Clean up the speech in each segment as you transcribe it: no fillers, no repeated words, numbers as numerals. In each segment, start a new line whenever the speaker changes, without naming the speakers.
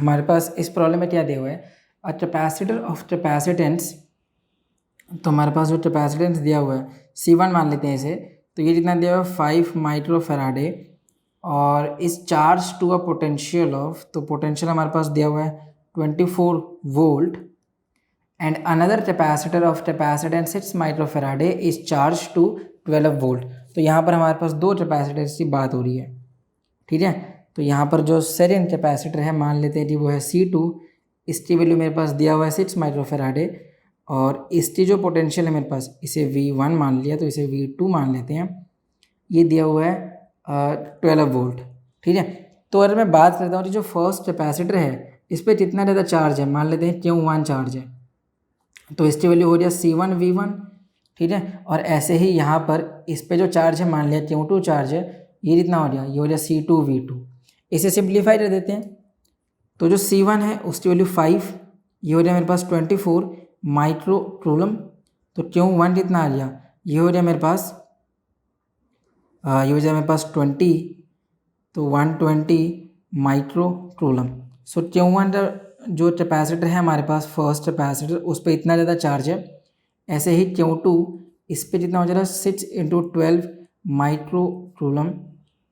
हमारे पास इस प्रॉब्लम में क्या दिया हुआ है, अ कैपेसिटर ऑफ कैपेसिटेंस। तो हमारे पास जो कैपेसिटेंस दिया हुआ है C1 मान लेते हैं इसे, तो ये जितना दिया हुआ है 5 माइक्रो फैराडे, और इस charge to a potential of, तो पोटेंशियल हमारे पास दिया हुआ है 24 volt, and another capacitor of capacitance 6 micro faraday is charge to 12 volt. तो यहाँ पर हमारे पास दो कैपेसिटर्स की बात हो रही है, ठीक है। तो यहाँ पर जो सेकेंड कैपेसिटर है मान लेते हैं कि वो है C2, इसकी वैल्यू मेरे पास दिया हुआ है 6 माइक्रो फैराडे, और इसकी जो पोटेंशियल है मेरे पास, इसे V1 मान लिया, तो इसे V2 मान लेते हैं। ये दिया हुआ है 12 वोल्ट, ठीक है। तो अगर मैं बात करता हूँ कि जो फर्स्ट कैपेसिटर है इस पर कितना ज़्यादा चार्ज है, मान लेते हैं Q1 चार्ज है, तो इसकी वैल्यू हो जाए C1 V1, ठीक है। और ऐसे ही यहाँ पर इस पे जो चार्ज है मान लिया Q2 चार्ज है, ये कितना हो गया, ये हो जाए C2 V2। इसे सिंप्लीफाई कर देते हैं, तो जो C1 है उसकी वैल्यू 5, ये हो जाए मेरे पास 24 माइक्रो कूलम। तो Q1 कितना आ गया, ये हो जाए मेरे पास 20, तो 120 माइक्रो कूलम। सो Q1 जो कैपेसिटर है हमारे पास फर्स्ट कैपेसिटर, उस पर इतना ज़्यादा चार्ज है। ऐसे ही Q2 इस पर जितना हो जाएगा 6 × 12 माइक्रो कूलम।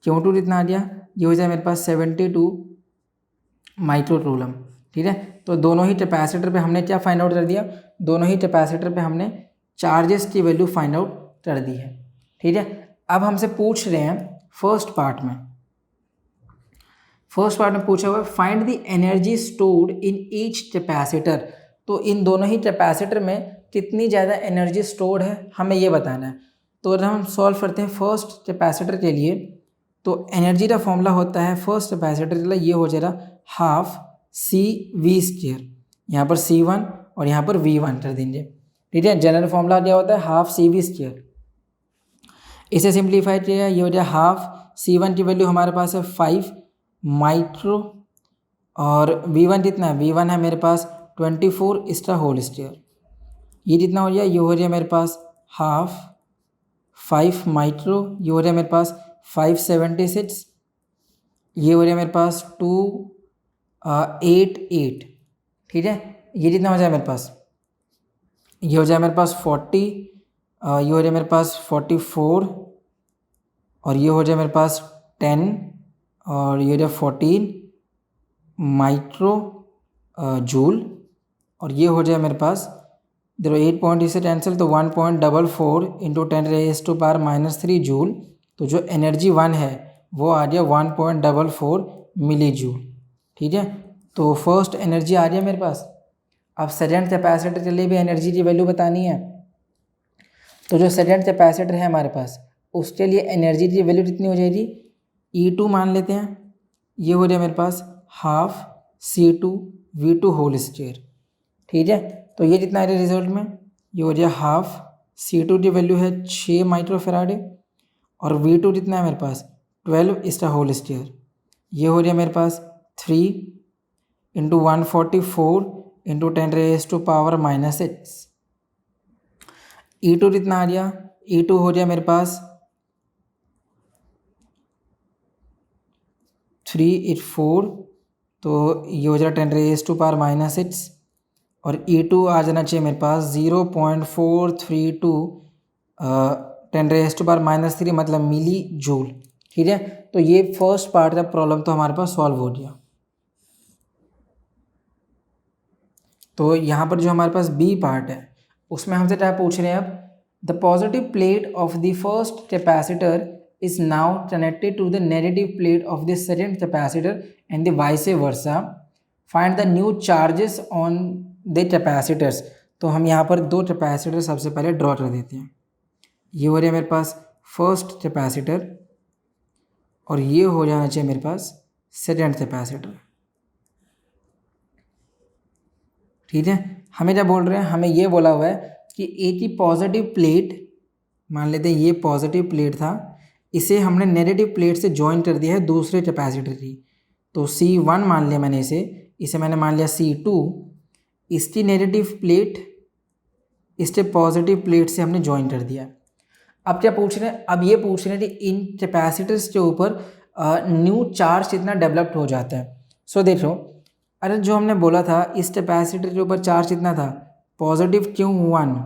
Q2 कितना आ गया, ये हो जाए मेरे पास 72 माइक्रो कूलम, ठीक है। तो दोनों ही कैपेसिटर पे हमने क्या फाइंड आउट कर दिया, दोनों ही कैपेसिटर पे हमने चार्जेस की वैल्यू फाइंड आउट कर दी है, ठीक है। अब हमसे पूछ रहे हैं फर्स्ट पार्ट में पूछा हुआ है find the energy stored in each capacitor. तो इन दोनों ही कैपेसिटर में कितनी ज़्यादा एनर्जी स्टोर्ड है हमें ये बताना है। तो अगर हम सॉल्व करते हैं फर्स्ट कैपेसिटर के लिए, तो एनर्जी का फॉर्मूला होता है फर्स्ट कैपेसिटर के लिए, ये हो जाएगा हाफ CV²। यहाँ पर C1 और यहाँ पर V1 कर देंगे, ठीक है। जनरल फॉर्मूला क्या होता है, हाफ CV²। इसे सिंप्लीफाई किया, ये हो जाए हाफ C1 की वैल्यू हमारे पास है 5 माइक्रो, और V1 कितना है, V1 है मेरे पास 24 इसका होल स्क्वायर। ये जितना हो गया, ये हो जाए मेरे पास हाफ 5 माइक्रो, ये हो जाए मेरे पास 576, ये हो जाए मेरे पास 288, ठीक है। ये जितना हो जाए मेरे पास, ये हो जाए मेरे पास 40, ये हो जाए मेरे पास 44, और ये हो जाए मेरे पास 10, और ये हो जाए 14 माइक्रो जूल, और ये हो जाए मेरे पास, देखो 8 पॉइंट इससे कैंसिल, तो 1.44 × 10⁻³ जूल। तो जो एनर्जी 1 है वो आ गया 1.44 मिली जूल, ठीक है। तो फर्स्ट एनर्जी आ गया मेरे पास। अब सेकेंड कैपेसिटर के लिए भी एनर्जी की वैल्यू बतानी है, तो जो सेकेंड कैपेसिटर है हमारे पास उसके लिए एनर्जी की वैल्यू कितनी हो जाएगी, E2 मान लेते हैं, ये हो जाए मेरे पास half C2 V2 whole square, ठीक है। तो ये कितना है रिजल्ट में, ये हो जाए हाफ C2 की वैल्यू है 6 माइक्रो फैराडे, और V2 कितना है मेरे पास 12 इसका होल स्क्वायर, ये हो जाए मेरे पास 3 × 144 × 10⁻⁻⁶। E2 कितना आ गया, E2 हो जाए मेरे पास 384, तो ये हो जाए 10⁻⁻⁶, और E2 आ जाना चाहिए मेरे पास 0.432 10⁻⁻³ मतलब मिली जूल, ठीक है। तो ये फर्स्ट पार्ट का प्रॉब्लम तो हमारे पास सॉल्व हो गया। तो यहाँ पर जो हमारे पास बी पार्ट है उसमें हमसे क्या पूछ रहे हैं, अब the positive plate of the first capacitor is now connected to the negative plate of the second capacitor and the vice versa, find the new charges on the capacitors. तो हम यहाँ पर दो कैपेसिटर सबसे पहले ड्रॉ कर देते हैं। ये हो रहा है मेरे पास फर्स्ट कैपेसिटर, और ये हो जाना चाहिए मेरे पास सेकंड कैपेसिटर, ठीक है। हमें क्या बोल रहे हैं, हमें ये बोला हुआ है कि एक ही पॉजिटिव प्लेट, मान लेते हैं ये पॉजिटिव प्लेट था, इसे हमने नेगेटिव प्लेट से ज्वाइन कर दिया है दूसरे कैपेसिटर की। तो C1 मान लिया मैंने इसे मैंने मान लिया C2, इसकी नेगेटिव प्लेट इसके पॉजिटिव प्लेट से हमने ज्वाइन कर दिया। अब क्या पूछ रहे हैं, अब ये पूछ रहे हैं कि इन कैपेसिटर्स के ऊपर न्यू चार्ज कितना डेवलप्ड हो जाता है। सो देखो अरे जो हमने बोला था इस कैपेसिटर के ऊपर चार्ज कितना था, पॉजिटिव Q1,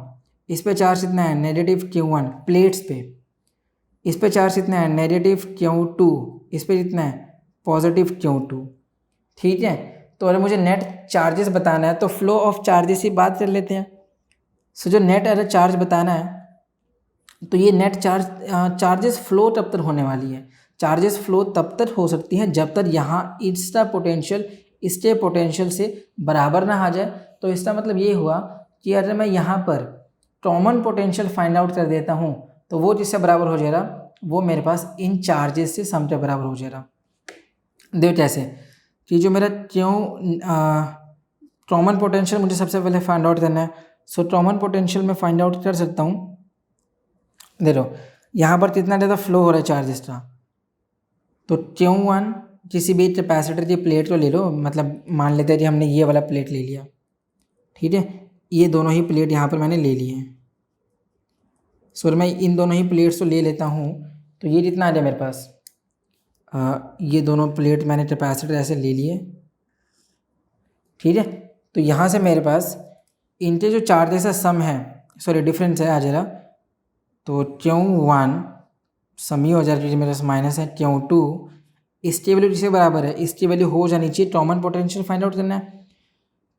इस पे चार्ज कितना है, नेगेटिव Q1 प्लेट्स पे, इस पे चार्ज कितना है, नेगेटिव Q2, इस पे कितना है, पॉजिटिव Q2। ठीक है, तो अगर मुझे नेट चार्जेस बताना है तो फ्लो ऑफ चार्जेस की बात कर लेते हैं। सो जो नेट अगर चार्ज बताना है तो ये नेट चार्जेस फ्लो तब तक होने वाली है, चार्जेस फ्लो तब तक हो सकती हैं जब तक यहाँ इसका पोटेंशियल इसके पोटेंशियल से बराबर ना आ जाए। तो इसका मतलब ये हुआ कि अगर मैं यहाँ पर कॉमन पोटेंशियल फाइंड आउट कर देता हूँ तो वो जिससे बराबर हो जाएगा वो मेरे पास इन चार्जेस से सम के बराबर हो जाएगा। देखो कैसे कि जो मेरा कॉमन पोटेंशियल मुझे सबसे पहले फाइंड आउट करना है। सो कॉमन पोटेंशियल मैं फाइंड आउट कर सकता हूँ। देखो यहाँ पर कितना ज़्यादा फ्लो हो रहा है चार्जेस का, तो Q1 किसी भी कैपेसिटर की प्लेट को ले लो, मतलब मान लेते हैं कि हमने ये वाला प्लेट ले लिया, ठीक है, ये दोनों ही प्लेट यहाँ पर मैंने ले लिए हैं। सो मैं इन दोनों ही प्लेट्स को ले लेता हूँ तो ये कितना आ जाए मेरे पास, ये दोनों प्लेट मैंने कैपेसिटर ऐसे ले लिए, ठीक है। तो यहाँ से मेरे पास इनके जो चार्जेस है सम है, सॉरी डिफरेंस है आ जाएगा, तो Q1 सम ही हो जाएगा क्योंकि मेरे पास माइनस है, Q2 इसकी वैल्यू किसके बराबर है, इसकी वैल्यू हो जानी चाहिए, कॉमन पोटेंशियल फाइंड आउट करना है।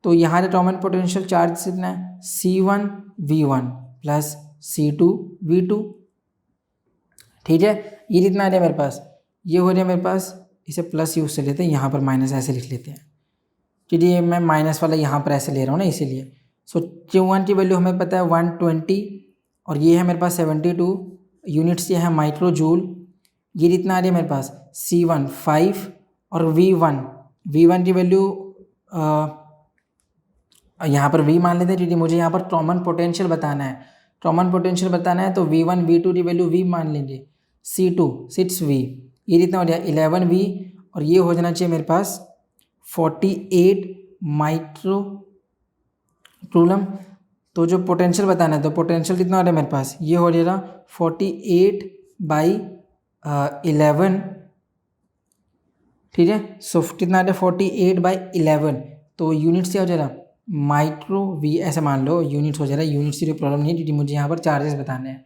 तो यहाँ से कॉमन पोटेंशियल चार्ज कितना है, C1 V1 plus C2 V2, ठीक है। ये कितना आ रहा है मेरे पास, ये हो रहा है मेरे पास, इसे प्लस यूज से लेते हैं, यहाँ पर माइनस ऐसे लिख लेते हैं क्योंकि ये मैं माइनस वाला यहाँ पर ऐसे ले रहा हूँ ना इसीलिए। सो Q1 की वैल्यू हमें पता है 120 और ये है मेरे पास 72 यूनिट्स, ये है माइक्रो जूल। ये कितना आ रही है मेरे पास, C1 5 और V1 की वैल्यू यहाँ पर V मान लेते हैं क्योंकि मुझे यहाँ पर कॉमन पोटेंशियल बताना है, कॉमन पोटेंशियल बताना है तो V1 V2 की वैल्यू V मान लेंगे, C2 6V, ये कितना हो गया 11V और ये हो जाना चाहिए मेरे पास 48 माइक्रो कूलम। तो जो पोटेंशियल बताना है तो पोटेंशियल कितना हो रहा है मेरे पास, ये हो जाएगा 48/11, ठीक है। सो कितना आ रहा है 48/11, तो यूनिट्स क्या हो जाएगा, माइक्रो वी ऐसे मान लो यूनिट्स हो जाएगा, यूनिट्स की प्रॉब्लम नहीं है क्योंकि मुझे यहाँ पर चार्जेस बताने हैं।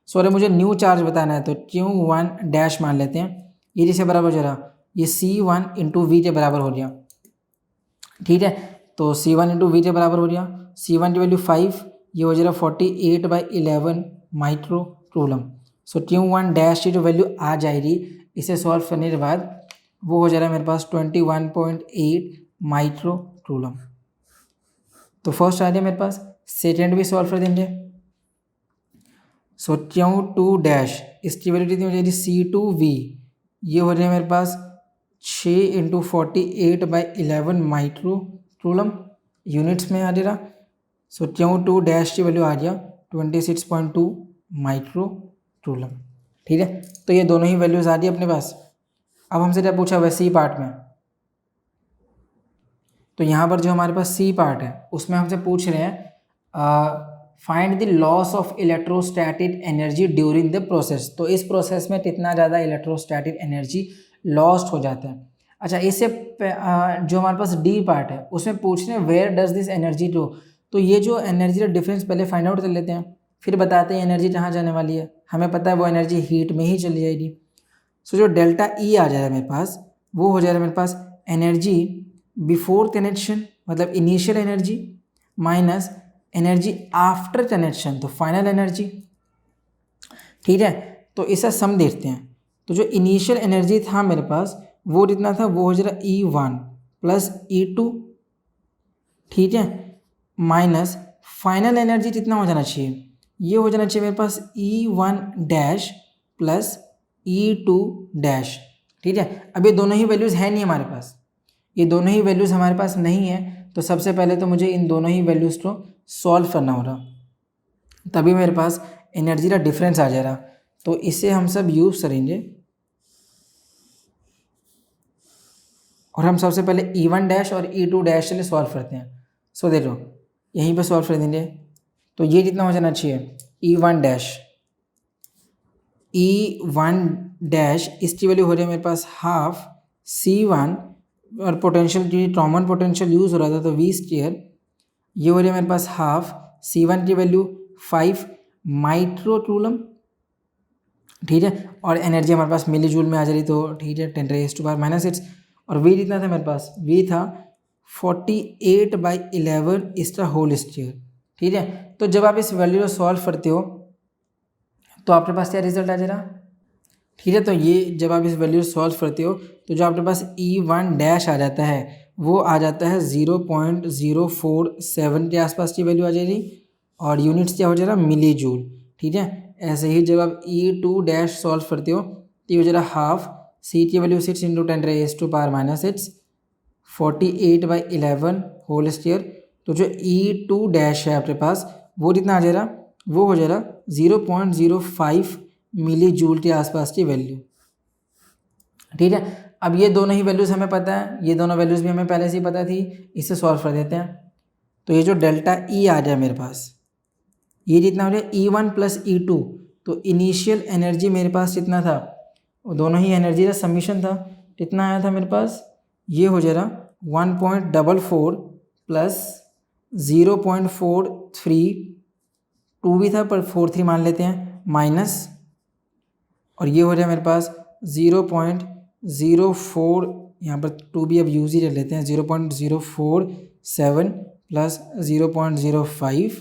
सो अरे मुझे न्यू चार्ज बताना है तो Q1 डैश मान लेते हैं, ये जिससे बराबर हो जाएगा, ये C1 इंटू वी के बराबर हो गया, ठीक है। तो C1 इंटू वी के बराबर हो गया, C1 की वैल्यू 5, ये हो जाएगा 48/11 माइक्रो कूलम। सो Q1 डैश की जो वैल्यू आ जाएगी इसे सॉल्व करने के बाद वो हो जाएगा मेरे पास 21.8 माइक्रो कूलम। तो फर्स्ट आ गया मेरे पास, सेकेंड भी सॉल्व कर देंगे। सो Q2 डैश इसकी वैल्यू कितनी हो जाएगी, C2V, ये हो जाएगा मेरे पास 6 इंटू 48/11 माइक्रो कूलम, यूनिट्स में आ जाएगा। सो Q2 डैश की वैल्यू आ गया 26.2 माइक्रो कूलम, ठीक है। तो ये दोनों ही वैल्यूज आ गई अपने पास। अब हमसे क्या पूछा हुआ है सी पार्ट में, तो यहाँ पर जो हमारे पास सी पार्ट है उसमें हमसे पूछ रहे हैं find the loss of electrostatic energy during the process. तो इस प्रोसेस में कितना ज़्यादा इलेक्ट्रोस्टैटिक एनर्जी लॉस्ट हो जाता है। अच्छा, इससे जो हमारे पास डी पार्ट है उसमें पूछ रहे हैं वेयर डज दिस एनर्जी गो। तो ये जो एनर्जी का डिफरेंस पहले फाइंड आउट कर लेते हैं, फिर बताते हैं एनर्जी कहाँ जाने वाली है। हमें पता है वो एनर्जी हीट में ही चली जाएगी। सो जो डेल्टा ई आ जाएगा मेरे पास, वो हो जाएगा मेरे पास एनर्जी बिफोर कनेक्शन मतलब initial energy minus energy after connection तो फाइनल एनर्जी, ठीक है। तो इसका सम देखते हैं। तो जो इनिशियल एनर्जी था मेरे पास वो कितना था, वो हो जाएगा E1 प्लस E2, ठीक है, माइनस फाइनल एनर्जी कितना हो जाना चाहिए, ये हो जाना चाहिए मेरे पास E1 dash plus E2 dash, ठीक है। अब ये दोनों ही वैल्यूज़ है नहीं हमारे पास, ये दोनों ही वैल्यूज़ हमारे पास नहीं है। तो सबसे पहले तो मुझे इन दोनों ही वैल्यूज़ को सॉल्व करना होगा, तभी मेरे पास एनर्जी का डिफरेंस आ जाएगा। तो इसे हम सब यूज़ करेंगे और हम सबसे पहले E1 डैश और E2 डैश के लिए सॉल्व करते हैं। सो देखो यहीं पे सॉल्व कर देंगे। तो ये कितना हो जाना चाहिए, E1 डैश इसकी वैल्यू हो रही है मेरे पास हाफ C1 और पोटेंशियल जो ट्रॉमन पोटेंशियल यूज़ हो रहा था तो वी स्क्वायर, ये हो रहा है मेरे पास हाफ, C1 की वैल्यू 5 माइक्रो कूलम, ठीक है, और एनर्जी हमारे पास मिली जूल में आ जा रही, तो ठीक है 10⁻⁻�6, और वी कितना था मेरे पास, वी था 48/11 इसका होल स्क्वायर, ठीक है। तो जब आप इस वैल्यू को सॉल्व करते हो तो आपके पास क्या रिजल्ट आ जा रहा, ठीक है। तो ये जब आप इस वैल्यू सॉल्व करते हो तो जो आपके पास E1 डैश आ जाता है वो आ जाता है 0.047 के आसपास की वैल्यू आ जाएगी, और यूनिट्स क्या हो जा रहा, मिली जूल, ठीक है। ऐसे ही जब आप E2 डैश सॉल्व करते हो तो ये हो जा रहा हाफ, C की वैल्यू 6 × 10⁻⁻⁶ 48/11 होल स्क्वायर। तो जो E2 डैश है आपके पास वो कितना आ जा रहा, वो हो जा रहा 0.05 मिली जूल के आसपास की वैल्यू, ठीक है। अब ये दोनों ही वैल्यूज़ हमें पता है, ये दोनों वैल्यूज़ भी हमें पहले से ही पता थी, इससे सॉल्व कर देते हैं। तो ये जो डेल्टा E आ जाए मेरे पास, ये जितना हो जाए E1 + E2, तो इनिशियल एनर्जी मेरे पास जितना था वो दोनों ही एनर्जी का समीशन था, कितना आया था मेरे पास, ये हो जा रहा 1.44 + 0.43, 2 भी था पर 43 मान लेते हैं, माइनस, और ये हो जाए मेरे पास 0.04, यहाँ पर 2 भी अब यूज़ ही कर लेते हैं, 0.047 + 0.05,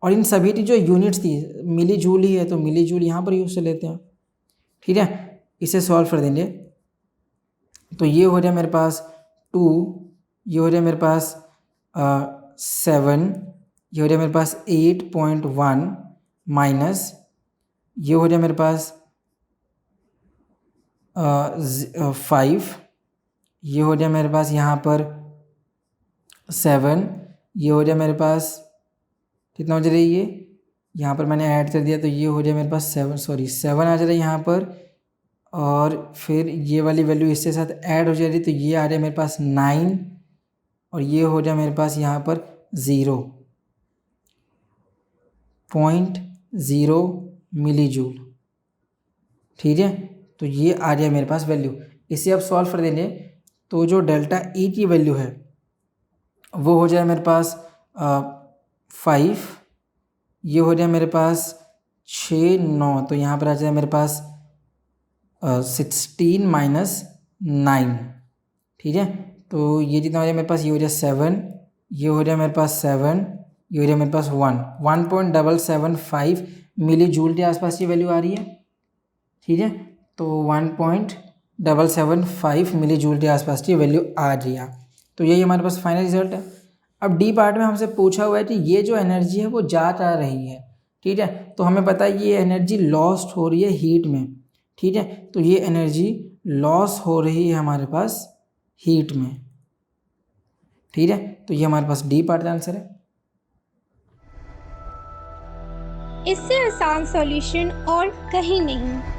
और इन सभी की जो यूनिट्स थी मिली जूल ही है तो मिली जूल यहाँ पर यूज़ कर लेते हैं, ठीक है। इसे सॉल्व कर देंगे तो ये हो जाए मेरे पास 2, ये हो जाए मेरे पास 7, ये हो जाए मेरे पास 8.1 माइनस, ये हो जाए मेरे पास 5, ये हो जाए मेरे पास यहाँ पर 7, ये हो जाए मेरे पास कितना हो जा रहा है, ये यहाँ पर मैंने ऐड कर दिया तो ये हो जाए मेरे पास 7 आ जा रहा है यहाँ पर, और फिर ये वाली वैल्यू इसके साथ ऐड हो जा रही तो ये आ रहा है मेरे पास 9, और ये हो जाए मेरे पास यहाँ पर 0.0 मिली जूल, ठीक है। तो ये आ जाए मेरे पास वैल्यू, इसे अब सॉल्व कर देंगे तो जो डेल्टा E की वैल्यू है वो हो जाए मेरे पास 5, ये हो जाए मेरे पास 6 9, तो यहाँ पर आ जाए मेरे पास 16 - 9, ठीक है। तो ये जितना हो जाए मेरे पास, ये हो जाए 7, ये हो जाए मेरे पास 7, ये हो जाए मेरे पास 1.775 मिली जूल के आसपास की वैल्यू आ रही है, ठीक है। तो 1.775 मिली जूल के आसपास की वैल्यू आ रही है, तो यही हमारे पास फाइनल रिजल्ट है। अब डी पार्ट में हमसे पूछा हुआ है कि ये जो एनर्जी है वो जा रही है, ठीक है। तो हमें पता है ये एनर्जी लॉस्ट हो रही है हीट में, ठीक है। तो ये एनर्जी लॉस हो रही है हमारे पास हीट में, ठीक है। तो ये हमारे पास डी पार्ट का आंसर है।
इससे आसान सॉल्यूशन और कहीं नहीं।